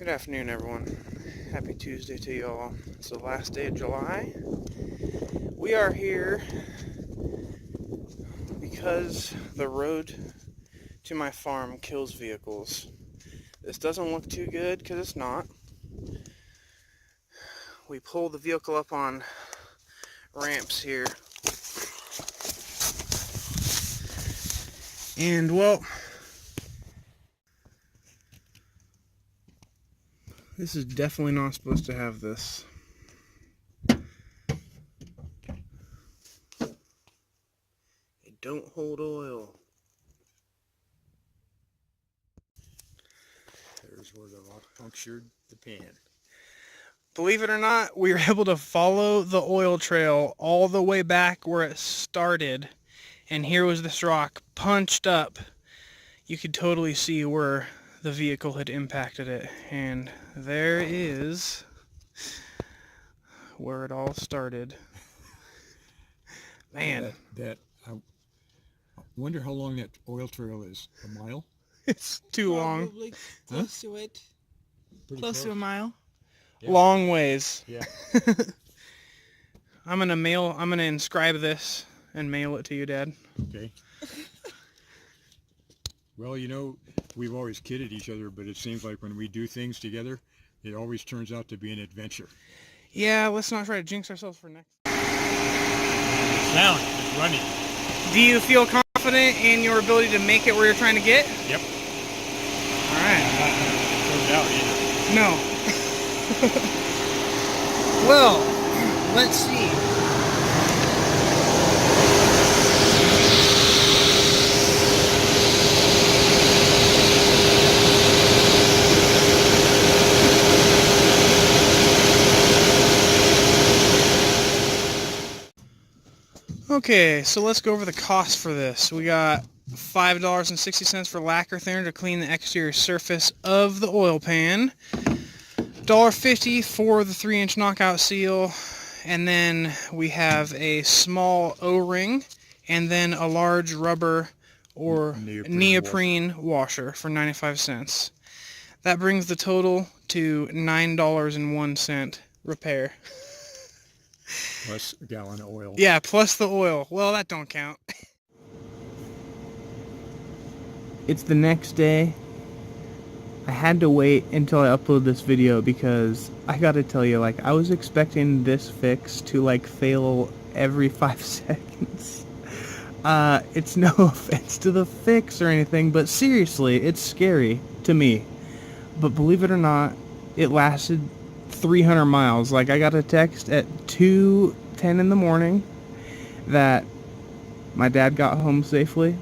Good afternoon, everyone. Happy Tuesday to you all. It's the last day of July. We are here because the road to my farm kills vehicles. This doesn't look too good because it's not. We pull the vehicle up on ramps here. And, well, this is definitely not supposed to have this. It don't hold oil. There's where the rock punctured the pan. Believe it or not, we were able to follow the oil trail all the way back where it started. And here was this rock punched up. You could totally see where the vehicle had impacted it. And there is where it all started. Man. I wonder how long that oil trail is. A mile? It's too long. Probably close to it. Pretty Close to a mile. Yeah. Long ways. Yeah. I'm gonna inscribe this and mail it to you, Dad. Okay. Well, you know, we've always kidded each other, but it seems like when we do things together, it always turns out to be an adventure. Yeah, let's not try to jinx ourselves for next. Sound is running. Do you feel confident in your ability to make it where you're trying to get? Yep. All right. I'm not going to throw it out either. No. Well, let's see. Okay, so let's go over the cost for this. We got $5.60 for lacquer thinner to clean the exterior surface of the oil pan. $1.50 for the 3-inch knockout seal. And then we have a small O-ring and then a large rubber or neoprene washer for 95 cents. That brings the total to $9.01 repair. Plus a gallon of oil. Yeah, plus the oil. Well, that don't count. It's the next day. I had to wait until I upload this video because I gotta tell you, like, I was expecting this fix to, like, fail every 5 seconds. It's no offense to the fix or anything, but seriously, it's scary to me. But believe it or not, it lasted 300 miles. Like, I got a text at 2:10 in the morning that my dad got home safely.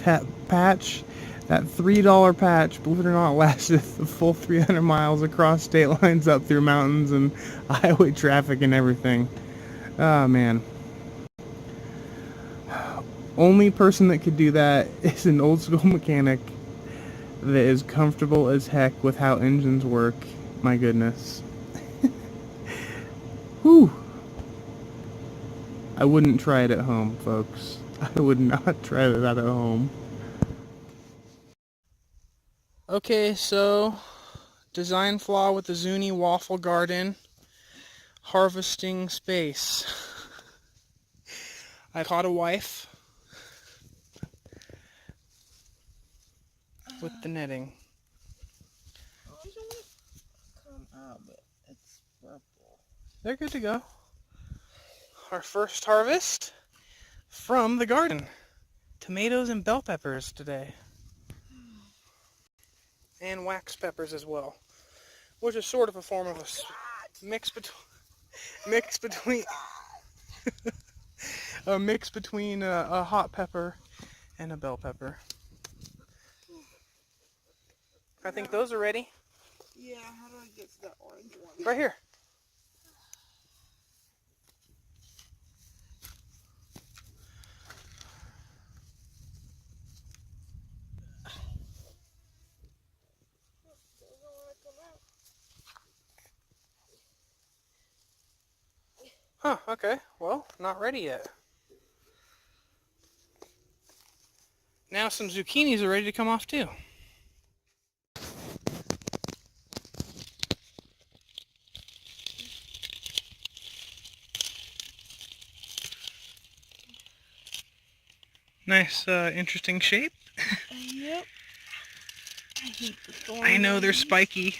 That patch, that $3 patch, believe it or not, lasted the full 300 miles across state lines, up through mountains and highway traffic and everything. Oh, man. Only person that could do that is an old school mechanic that is comfortable as heck with how engines work. My goodness. Whew. I wouldn't try it at home, folks. I would not try that at home. Okay, so design flaw with the Zuni waffle garden. Harvesting space. I caught a wife with the netting. Come out, but it's purple. They're good to go. Our first harvest from the garden. Tomatoes and bell peppers today. And wax peppers as well. Which is sort of a form of a mix between a mix between a hot pepper and a bell pepper. I think those are ready. Yeah, how do I get to that orange one? Right here. Huh, okay. Well, not ready yet. Now some zucchinis are ready to come off too. Nice, interesting shape. Yep. I hate the thorns. I know they're spiky.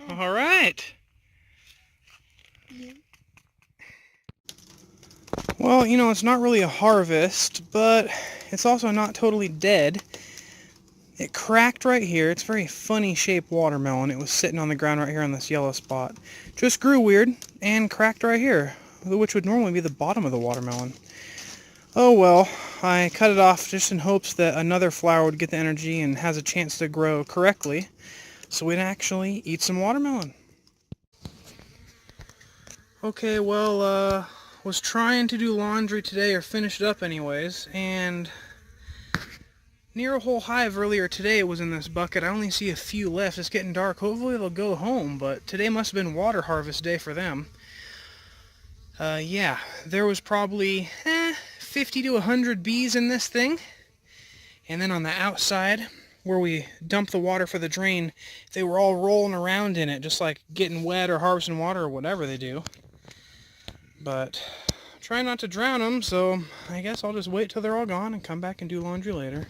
All right. Yeah. Well, you know, it's not really a harvest, but it's also not totally dead. It cracked right here. It's a very funny shaped watermelon. It was sitting on the ground right here on this yellow spot. Just grew weird and cracked right here, which would normally be the bottom of the watermelon. Oh well, I cut it off just in hopes that another flower would get the energy and has a chance to grow correctly, so we'd actually eat some watermelon. Okay, well, was trying to do laundry today, or finish it up anyways, and near a whole hive earlier today was in this bucket. I only see a few left. It's getting dark. Hopefully they'll go home, but today must have been water harvest day for them. Yeah, there was probably 50 to 100 bees in this thing. And then on the outside, where we dump the water for the drain, they were all rolling around in it, just like getting wet or harvesting water or whatever they do. But try not to drown them, so I guess I'll just wait till they're all gone and come back and do laundry later.